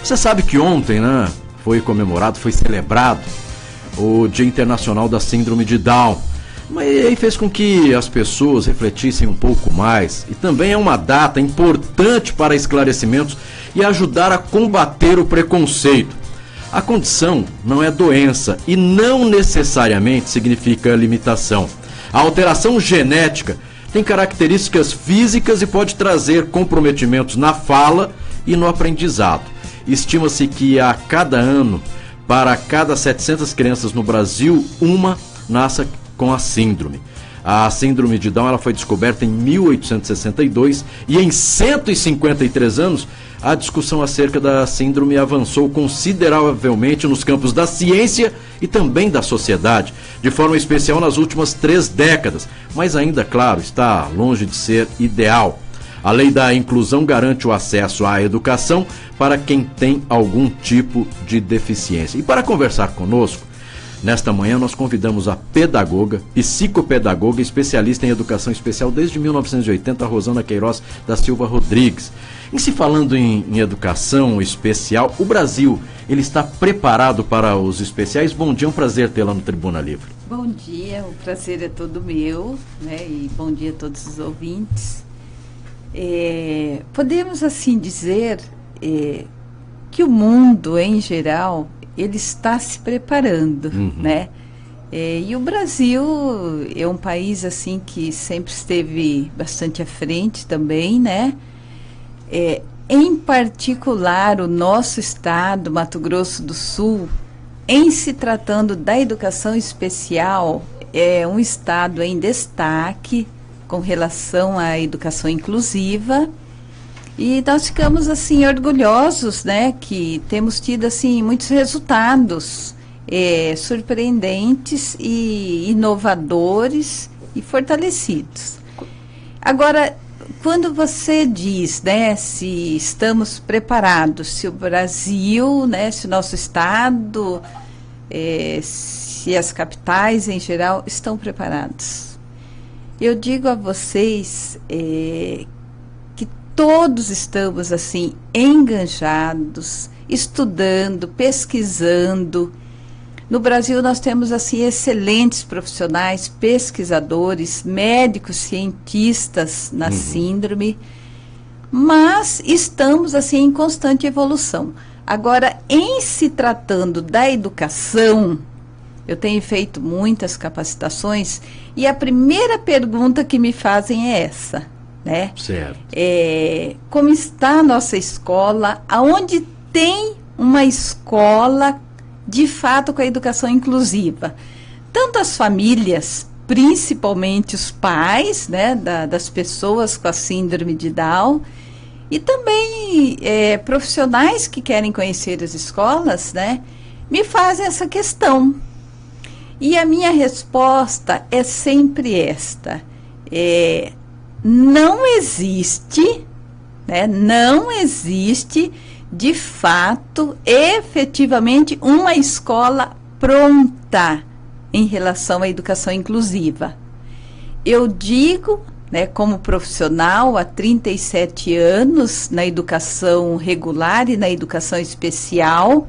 Você sabe que ontem, né, foi celebrado o Dia Internacional da Síndrome de Down. Mas aí fez com que as pessoas refletissem um pouco mais. E também é uma data importante para esclarecimentos e ajudar a combater o preconceito. A condição não é doença e não necessariamente significa limitação. A alteração genética tem características físicas e pode trazer comprometimentos na fala e no aprendizado. Estima-se que a cada ano, para cada 700 crianças no Brasil, uma nasce com a síndrome. A síndrome de Down ela foi descoberta em 1862 e em 153 anos a discussão acerca da síndrome avançou consideravelmente nos campos da ciência e também da sociedade, de forma especial nas últimas 3 décadas, mas ainda, claro, está longe de ser ideal. A lei da inclusão garante o acesso à educação para quem tem algum tipo de deficiência. E para conversar conosco, nesta manhã nós convidamos a pedagoga, psicopedagoga, especialista em educação especial desde 1980, Rosana Queiroz da Silva Rodrigues. Em se falando em educação especial, o Brasil, ele está preparado para os especiais? Bom dia, é um prazer tê-la no Tribuna Livre. Bom dia, o prazer é todo meu, né? E bom dia a todos os ouvintes. Podemos assim dizer que o mundo, em geral, ele está se preparando, né? E o Brasil é um país assim que sempre esteve bastante à frente também, né? Em particular, o nosso estado, Mato Grosso do Sul, em se tratando da educação especial, é um estado em destaque com relação à educação inclusiva. E nós ficamos assim orgulhosos, né, que temos tido assim muitos resultados surpreendentes e inovadores e fortalecidos. Agora, quando você diz, né, se estamos preparados, se o Brasil, né, se o nosso estado, se as capitais em geral estão preparados, eu digo a vocês que todos estamos assim enganjados, estudando, pesquisando. No Brasil nós temos assim excelentes profissionais, pesquisadores, médicos, cientistas na síndrome, mas estamos assim em constante evolução. Agora, em se tratando da educação, eu tenho feito muitas capacitações e a primeira pergunta que me fazem é essa, né? Certo. Como está a nossa escola? Aonde tem uma escola de fato com a educação inclusiva? Tanto as famílias, principalmente os pais, né, das pessoas com a síndrome de Down, e também profissionais que querem conhecer as escolas, né, me fazem essa questão. E a minha resposta é sempre esta: não existe, né, não existe de fato, efetivamente, uma escola pronta em relação à educação inclusiva. Eu digo, né, como profissional há 37 anos na educação regular e na educação especial,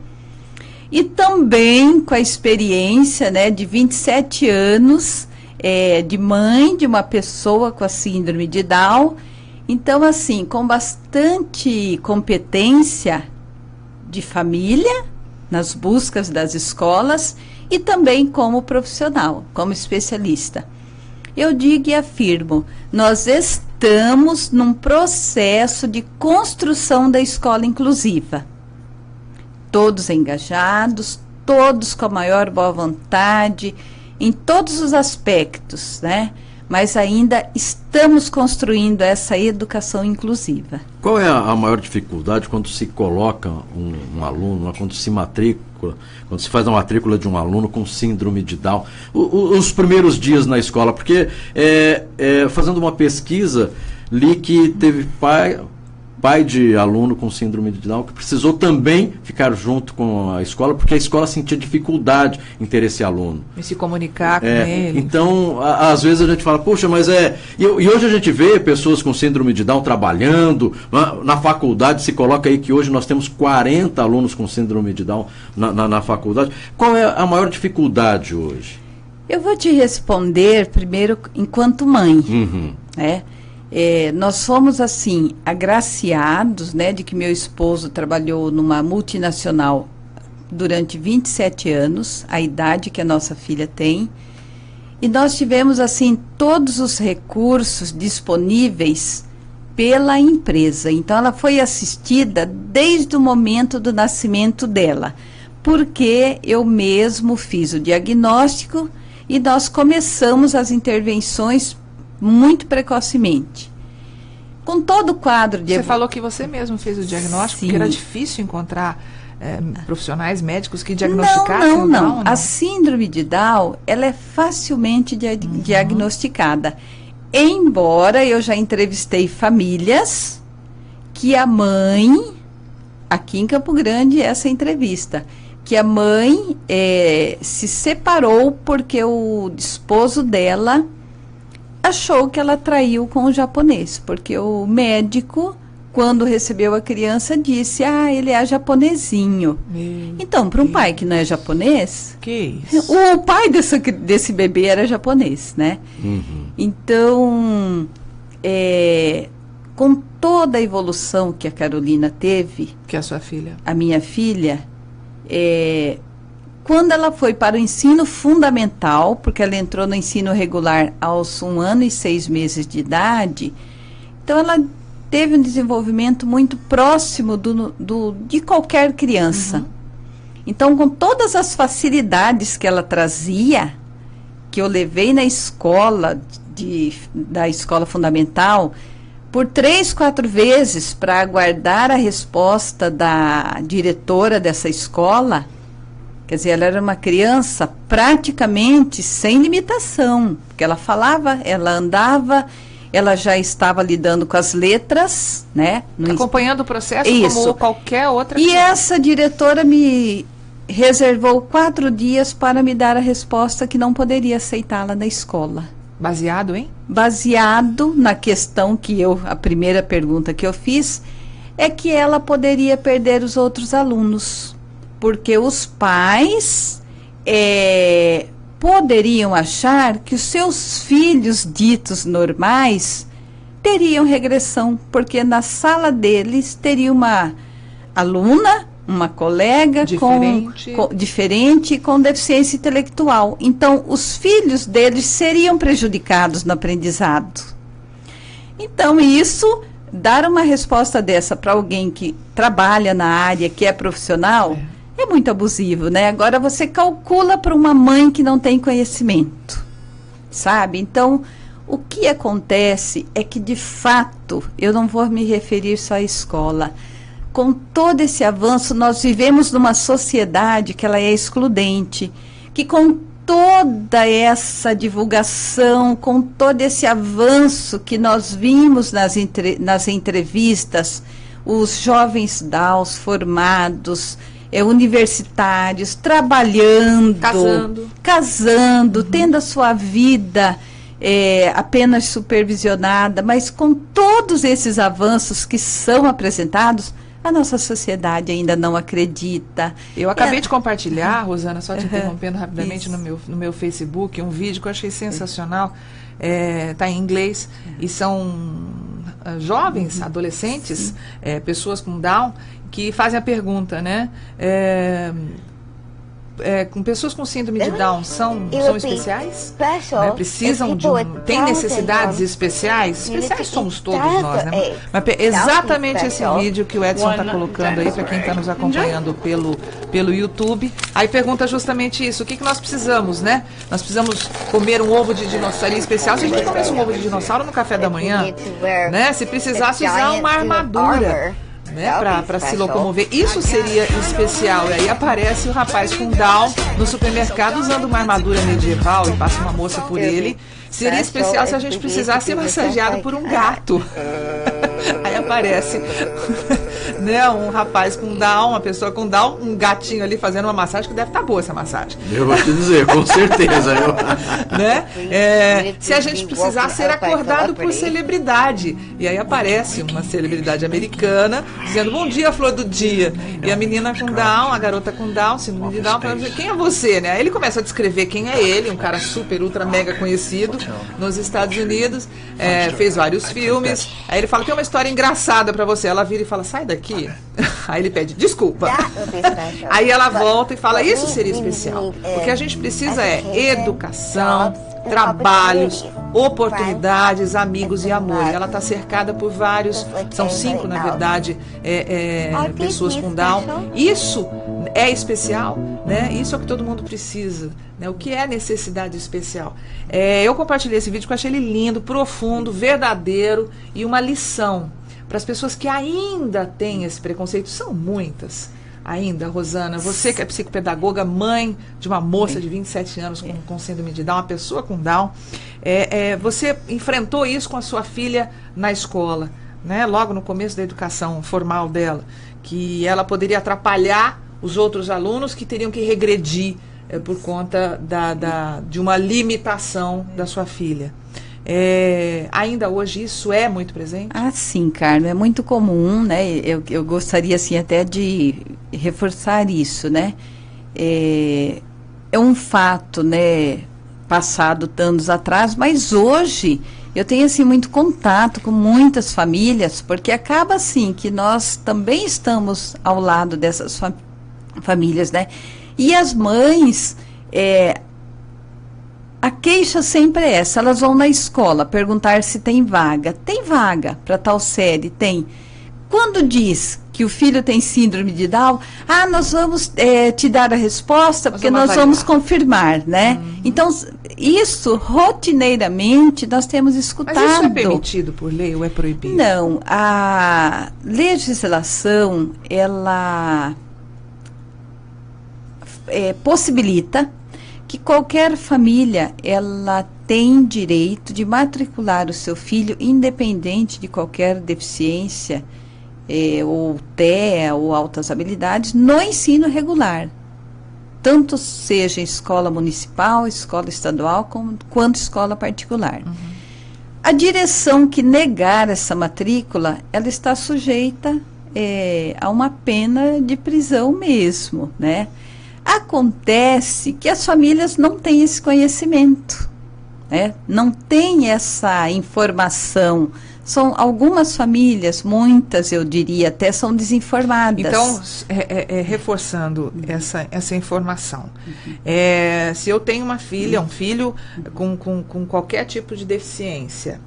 e também com a experiência, né, de 27 anos de mãe de uma pessoa com a síndrome de Down. Então, assim, com bastante competência de família nas buscas das escolas e também como profissional, como especialista. Eu digo e afirmo, nós estamos num processo de construção da escola inclusiva. Todos engajados, todos com a maior boa vontade, em todos os aspectos, né? Mas ainda estamos construindo essa educação inclusiva. Qual é a maior dificuldade quando se coloca um aluno, quando se matricula, quando se faz a matrícula de um aluno com síndrome de Down? Os primeiros dias na escola, porque fazendo uma pesquisa, li que teve pai de aluno com síndrome de Down que precisou também ficar junto com a escola, porque a escola sentia dificuldade em ter esse aluno. E se comunicar com ele. Então, às vezes a gente fala, poxa, mas E hoje a gente vê pessoas com síndrome de Down trabalhando, na faculdade se coloca aí que hoje nós temos 40 alunos com síndrome de Down na faculdade. Qual é a maior dificuldade hoje? Eu vou te responder primeiro enquanto mãe, né? Nós fomos, assim, agraciados, né, de que meu esposo trabalhou numa multinacional durante 27 anos, a idade que a nossa filha tem, e nós tivemos, assim, todos os recursos disponíveis pela empresa. Então, ela foi assistida desde o momento do nascimento dela, porque eu mesmo fiz o diagnóstico e nós começamos as intervenções muito precocemente. Com todo o quadro de... Você falou que você mesmo fez o diagnóstico, Sim. porque era difícil encontrar profissionais médicos que diagnosticassem o Down? Não. A síndrome de Down, ela é facilmente diagnosticada. Embora eu já entrevistei famílias que a mãe, aqui em Campo Grande, essa entrevista, que a mãe se separou porque o esposo dela achou que ela traiu com o japonês, porque o médico, quando recebeu a criança, disse, ele é japonesinho. Então, para um pai que não é japonês, que isso? O pai desse bebê era japonês, né? Então, com toda a evolução que a Carolina teve, que é a sua filha, a minha filha, quando ela foi para o ensino fundamental, porque ela entrou no ensino regular aos 1 ano e 6 meses de idade, então ela teve um desenvolvimento muito próximo de qualquer criança. Então, com todas as facilidades que ela trazia, que eu levei na escola, da escola fundamental, por 3, 4 vezes para aguardar a resposta da diretora dessa escola. Quer dizer, ela era uma criança praticamente sem limitação, porque ela falava, ela andava, ela já estava lidando com as letras, né? Acompanhando o processo como qualquer outra criança. E essa diretora me reservou 4 dias para me dar a resposta que não poderia aceitá-la na escola. Baseado em? Baseado na questão a primeira pergunta que eu fiz, é que ela poderia perder os outros alunos. Porque os pais poderiam achar que os seus filhos ditos normais teriam regressão, porque na sala deles teria uma aluna, uma colega diferente com deficiência intelectual. Então, os filhos deles seriam prejudicados no aprendizado. Então, dar uma resposta dessa para alguém que trabalha na área, que é profissional... É muito abusivo, né? Agora você calcula para uma mãe que não tem conhecimento, sabe? Então, o que acontece é que, de fato, eu não vou me referir só à escola. Com todo esse avanço, nós vivemos numa sociedade que ela é excludente, que com toda essa divulgação, com todo esse avanço que nós vimos nas entrevistas, os jovens Downs formados... universitários, trabalhando, casando, tendo a sua vida apenas supervisionada, mas com todos esses avanços que são apresentados, a nossa sociedade ainda não acredita. Eu acabei de compartilhar, Rosana, só te interrompendo rapidamente no meu Facebook, um vídeo que eu achei sensacional, está em inglês, e são jovens, adolescentes, pessoas com Down, que fazem a pergunta, né? Com pessoas com síndrome de Down são especiais? Né? Precisam tem necessidades especiais? Especiais somos todos nós, né? Mas exatamente esse vídeo que o Edson está colocando aí para quem está nos acompanhando pelo YouTube. Aí pergunta justamente isso: o que nós precisamos, né? Nós precisamos comer um ovo de dinossauro especial. Se a gente comesse um ovo de dinossauro no café da manhã, né? Se precisasse usar uma armadura, né, para se locomover, isso seria especial. E aí aparece o rapaz com Down no supermercado usando uma armadura medieval e passa uma moça por ele. Seria especial se a gente precisasse ser massageado por um gato. Aí aparece né, um rapaz com Down, uma pessoa com Down, um gatinho ali fazendo uma massagem, que deve estar boa essa massagem. Eu vou te dizer, com certeza. Né? Se a gente precisar ser acordado por celebridade. E aí aparece uma celebridade americana dizendo, bom dia, flor do dia. E a menina com Down, a garota com Down, síndrome de Down, falando, quem é você, né? Aí ele começa a descrever quem é ele, um cara super, ultra, mega conhecido nos Estados Unidos, fez vários filmes. Aí ele fala, tem uma história engraçada pra você. Ela vira e fala, sai daqui. Aí ele pede, desculpa. Aí ela volta e fala, isso seria especial. O que a gente precisa é educação, trabalhos, oportunidades, amigos e amor. E ela está cercada por vários, são 5 na verdade, pessoas com Down. Isso é especial, né? Isso é o que todo mundo precisa, né? O que é necessidade especial? Eu compartilhei esse vídeo que eu achei ele lindo, profundo, verdadeiro e uma lição para as pessoas que ainda têm esse preconceito. São muitas. Ainda, Rosana, você que é psicopedagoga, mãe de uma moça de 27 anos com síndrome de Down, uma pessoa com Down, você enfrentou isso com a sua filha na escola, né? Logo no começo da educação formal dela, que ela poderia atrapalhar os outros alunos que teriam que regredir por conta de uma limitação da sua filha. Ainda hoje isso é muito presente? Ah, sim, Carla, é muito comum, né? Eu gostaria, assim, até de reforçar isso, né? É um fato, né, passado anos atrás, mas hoje eu tenho, assim, muito contato com muitas famílias, porque acaba, assim, que nós também estamos ao lado dessas famílias, né? E as mães... A queixa sempre é essa, elas vão na escola perguntar se tem vaga. Tem vaga para tal série? Tem. Quando diz que o filho tem síndrome de Down, nós vamos te dar a resposta, porque nós vamos confirmar, né? Então, isso, rotineiramente, nós temos escutado. Mas isso é permitido por lei ou é proibido? Não, a legislação, ela possibilita que qualquer família, ela tem direito de matricular o seu filho, independente de qualquer deficiência, ou TEA, ou altas habilidades, no ensino regular. Tanto seja em escola municipal, escola estadual, quanto escola particular. A direção que negar essa matrícula, ela está sujeita a uma pena de prisão mesmo, né? Acontece que as famílias não têm esse conhecimento, né? Não têm essa informação. São algumas famílias, muitas eu diria até, são desinformadas. Então, reforçando essa informação, se eu tenho uma filha, um filho com qualquer tipo de deficiência,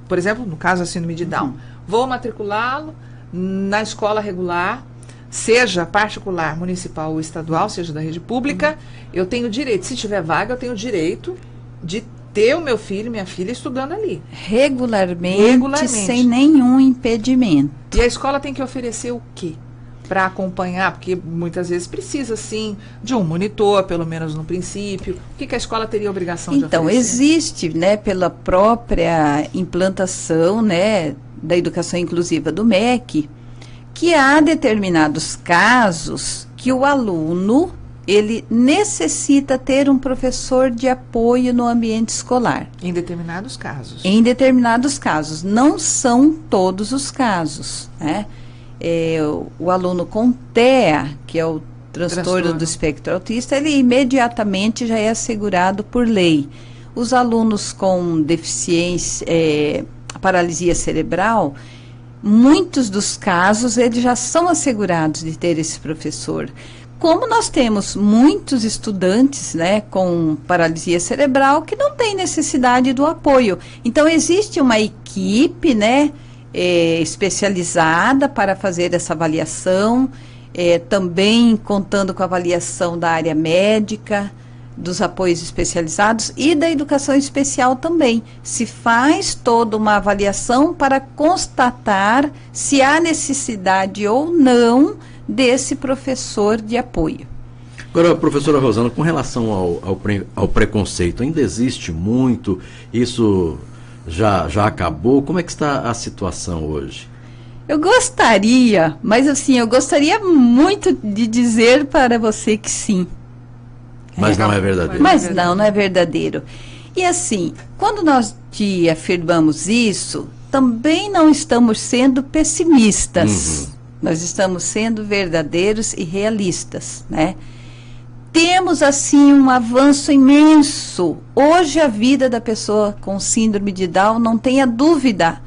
por exemplo, no caso da síndrome de Down, vou matriculá-lo na escola regular, seja particular, municipal ou estadual, seja da rede pública, eu tenho direito, se tiver vaga, eu tenho direito de ter o meu filho, minha filha estudando ali. Regularmente, sem nenhum impedimento. E a escola tem que oferecer o quê? Para acompanhar, porque muitas vezes precisa, sim, de um monitor, pelo menos no princípio. O que a escola teria a obrigação de oferecer? Então, existe, né, pela própria implantação, né, da educação inclusiva do MEC, que há determinados casos que o aluno, ele necessita ter um professor de apoio no ambiente escolar. Em determinados casos. Em determinados casos. Não são todos os casos, né? O aluno com TEA, que é o transtorno do espectro autista, ele imediatamente já é assegurado por lei. Os alunos com deficiência, paralisia cerebral, muitos dos casos, eles já são assegurados de ter esse professor. Como nós temos muitos estudantes, né, com paralisia cerebral que não tem necessidade do apoio. Então, existe uma equipe, né, especializada para fazer essa avaliação, também contando com a avaliação da área médica, dos apoios especializados e da educação especial também. Se faz toda uma avaliação para constatar se há necessidade ou não desse professor de apoio. Agora, professora Rosana, com relação ao preconceito, ainda existe muito isso já acabou? Como é que está a situação hoje? Eu gostaria, mas assim, eu gostaria muito de dizer para você que sim. Mas não é verdadeiro. Mas não é verdadeiro. E assim, quando nós te afirmamos isso, também não estamos sendo pessimistas. Nós estamos sendo verdadeiros e realistas, né? Temos, assim, um avanço imenso. Hoje, a vida da pessoa com síndrome de Down, não tenha dúvida,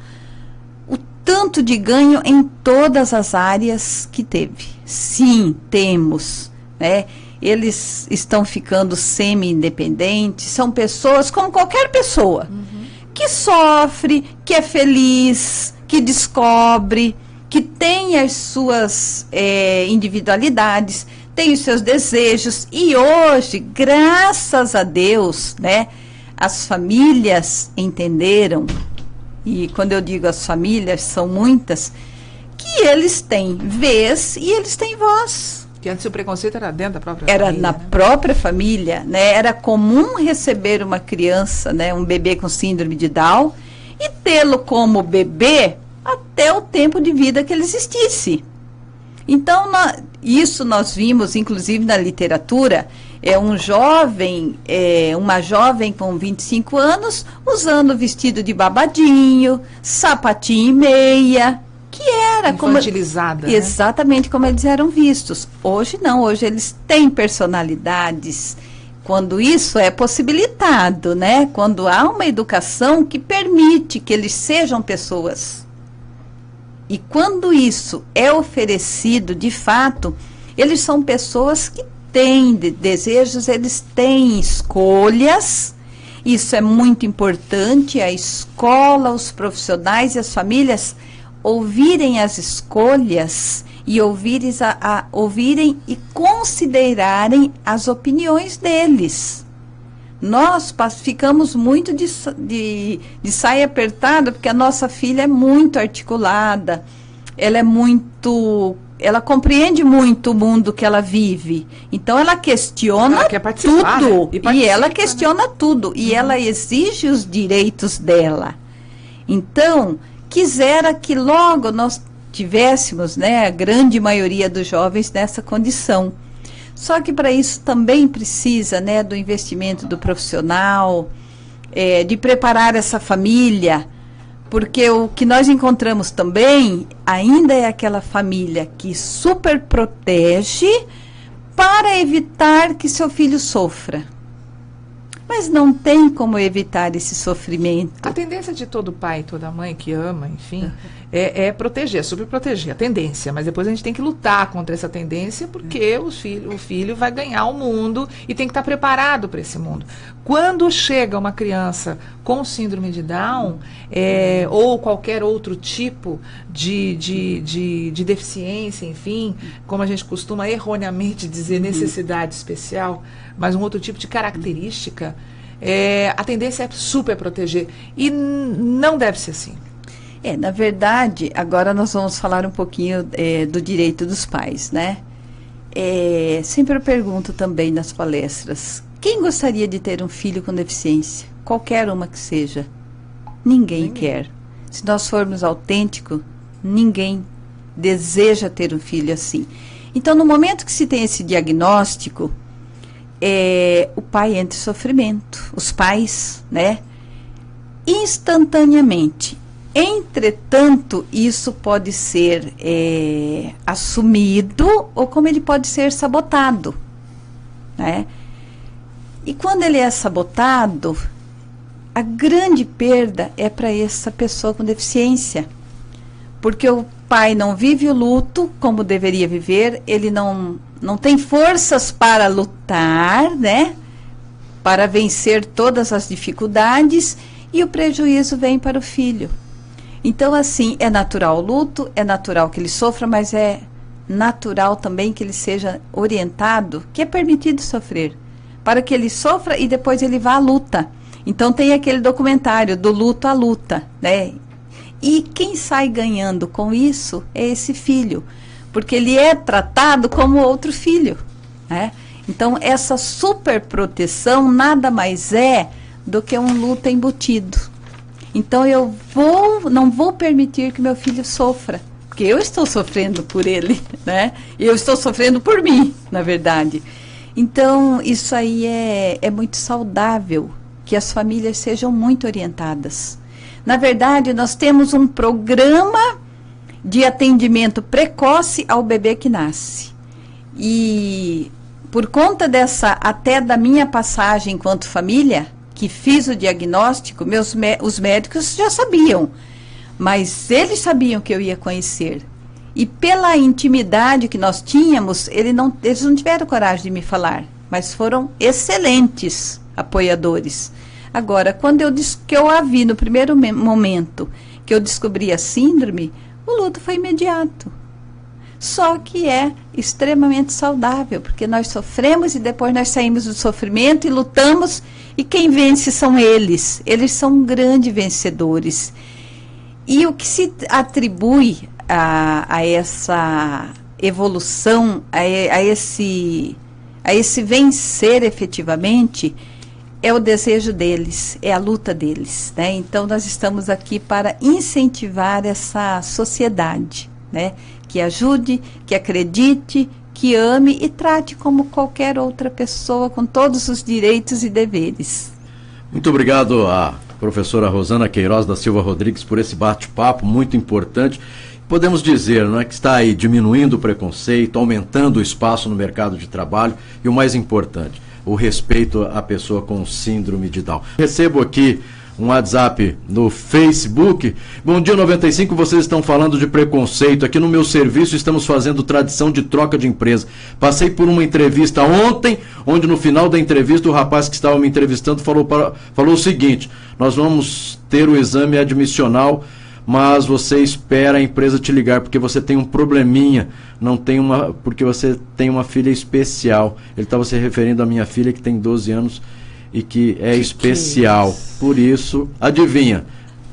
o tanto de ganho em todas as áreas que teve. Sim, temos, né? Eles estão ficando semi-independentes, são pessoas como qualquer pessoa, que sofre, que é feliz, que descobre, que tem as suas individualidades, tem os seus desejos, e hoje, graças a Deus, né, as famílias entenderam, e quando eu digo as famílias, são muitas, que eles têm vez e eles têm voz. Que antes o preconceito era dentro da própria família. Era na própria família, né? Era comum receber uma criança, né, um bebê com síndrome de Down, e tê-lo como bebê até o tempo de vida que ele existisse. Então, isso nós vimos, inclusive, na literatura, uma jovem com 25 anos, usando vestido de babadinho, sapatinho e meia, que era infantilizada, né? Exatamente como eles eram vistos. Hoje não, hoje eles têm personalidades, quando isso é possibilitado, né? Quando há uma educação que permite que eles sejam pessoas. E quando isso é oferecido, de fato, eles são pessoas que têm desejos, eles têm escolhas. Isso é muito importante, a escola, os profissionais e as famílias ouvirem as escolhas e ouvirem e considerarem as opiniões deles. Nós ficamos muito de saia apertada, porque a nossa filha é muito articulada, ela compreende muito o mundo que ela vive. Então ela questiona tudo, né? E ela questiona tudo, e ela exige os direitos dela. Então, quisera que logo nós tivéssemos, né, a grande maioria dos jovens nessa condição. Só que para isso também precisa, né, do investimento do profissional, de preparar essa família, porque o que nós encontramos também ainda é aquela família que super protege para evitar que seu filho sofra. Mas não tem como evitar esse sofrimento. A tendência de todo pai, toda mãe que ama, enfim, é proteger, superproteger, a tendência. Mas depois a gente tem que lutar contra essa tendência, porque o filho vai ganhar o mundo e tem que estar preparado para esse mundo. Quando chega uma criança com síndrome de Down, ou qualquer outro tipo de deficiência, enfim, como a gente costuma erroneamente dizer, necessidade especial, mas um outro tipo de característica, a tendência é super proteger. E não deve ser assim. Na verdade, agora nós vamos falar um pouquinho do direito dos pais, né? Sempre eu pergunto também nas palestras, quem gostaria de ter um filho com deficiência? Qualquer uma que seja. Ninguém quer. Se nós formos autênticos, ninguém deseja ter um filho assim. Então, no momento que se tem esse diagnóstico, o pai entra em sofrimento, os pais, né? Instantaneamente. Entretanto, isso pode ser assumido ou como ele pode ser sabotado, né? E quando ele é sabotado, a grande perda é para essa pessoa com deficiência, porque o pai não vive o luto como deveria viver, ele não tem forças para lutar, né? Para vencer todas as dificuldades, e o prejuízo vem para o filho. Então, assim, é natural o luto, é natural que ele sofra, mas é natural também que ele seja orientado, que é permitido sofrer, para que ele sofra e depois ele vá à luta. Então, tem aquele documentário, Do Luto à Luta, né? E quem sai ganhando com isso é esse filho, porque ele é tratado como outro filho, né? Então, essa superproteção nada mais é do que um luto embutido. Então não vou permitir que meu filho sofra, porque eu estou sofrendo por ele, né? E eu estou sofrendo por mim, na verdade. Então, isso aí é muito saudável, que as famílias sejam muito orientadas. Na verdade, nós temos um programa de atendimento precoce ao bebê que nasce. E por conta até da minha passagem enquanto família, que fiz o diagnóstico, os médicos já sabiam, mas eles sabiam que eu ia conhecer. E pela intimidade que nós tínhamos, eles não tiveram coragem de me falar, mas foram excelentes apoiadores. Agora, quando que eu a vi no primeiro momento, que eu descobri a síndrome, o luto foi imediato. Só que é extremamente saudável, porque nós sofremos e depois nós saímos do sofrimento e lutamos, e quem vence são eles. Eles são grandes vencedores. E o que se atribui a essa evolução, a esse vencer efetivamente, é o desejo deles, é a luta deles, né? Então, nós estamos aqui para incentivar essa sociedade, né? Que ajude, que acredite, que ame e trate como qualquer outra pessoa, com todos os direitos e deveres. Muito obrigado à professora Rosana Queiroz da Silva Rodrigues por esse bate-papo muito importante. Podemos dizer, não é, que está aí diminuindo o preconceito, aumentando o espaço no mercado de trabalho e o mais importante, o respeito à pessoa com síndrome de Down. Recebo aqui um WhatsApp no Facebook. Bom dia, 95, vocês estão falando de preconceito. Aqui no meu serviço estamos fazendo tradição de troca de empresa. Passei por uma entrevista ontem, onde no final da entrevista o rapaz que estava me entrevistando falou o seguinte: nós vamos ter o exame admissional, mas você espera a empresa te ligar, porque você tem um probleminha, porque você tem uma filha especial. Ele estava se referindo à minha filha, que tem 12 anos e que é especial. Por isso, adivinha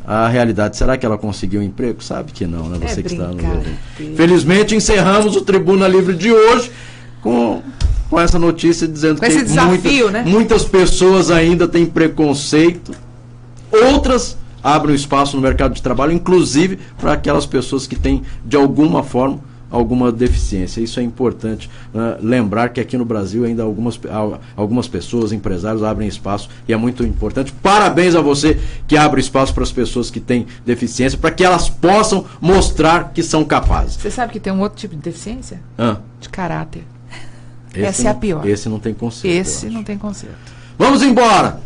a realidade. Será que ela conseguiu um emprego? Sabe que não, né? Você que está no ouvindo. Felizmente, encerramos o Tribuna Livre de hoje com essa notícia dizendo que desafio, muitas pessoas ainda têm preconceito, outras abrem espaço no mercado de trabalho, inclusive para aquelas pessoas que têm, de alguma forma, alguma deficiência. Isso é importante, né? Lembrar que aqui no Brasil ainda algumas pessoas, empresários, abrem espaço, e é muito importante. Parabéns a você que abre espaço para as pessoas que têm deficiência, para que elas possam mostrar que são capazes. Você sabe que tem um outro tipo de deficiência? De caráter. Essa é a pior. Esse não tem conserto. Esse não tem conserto. Vamos embora!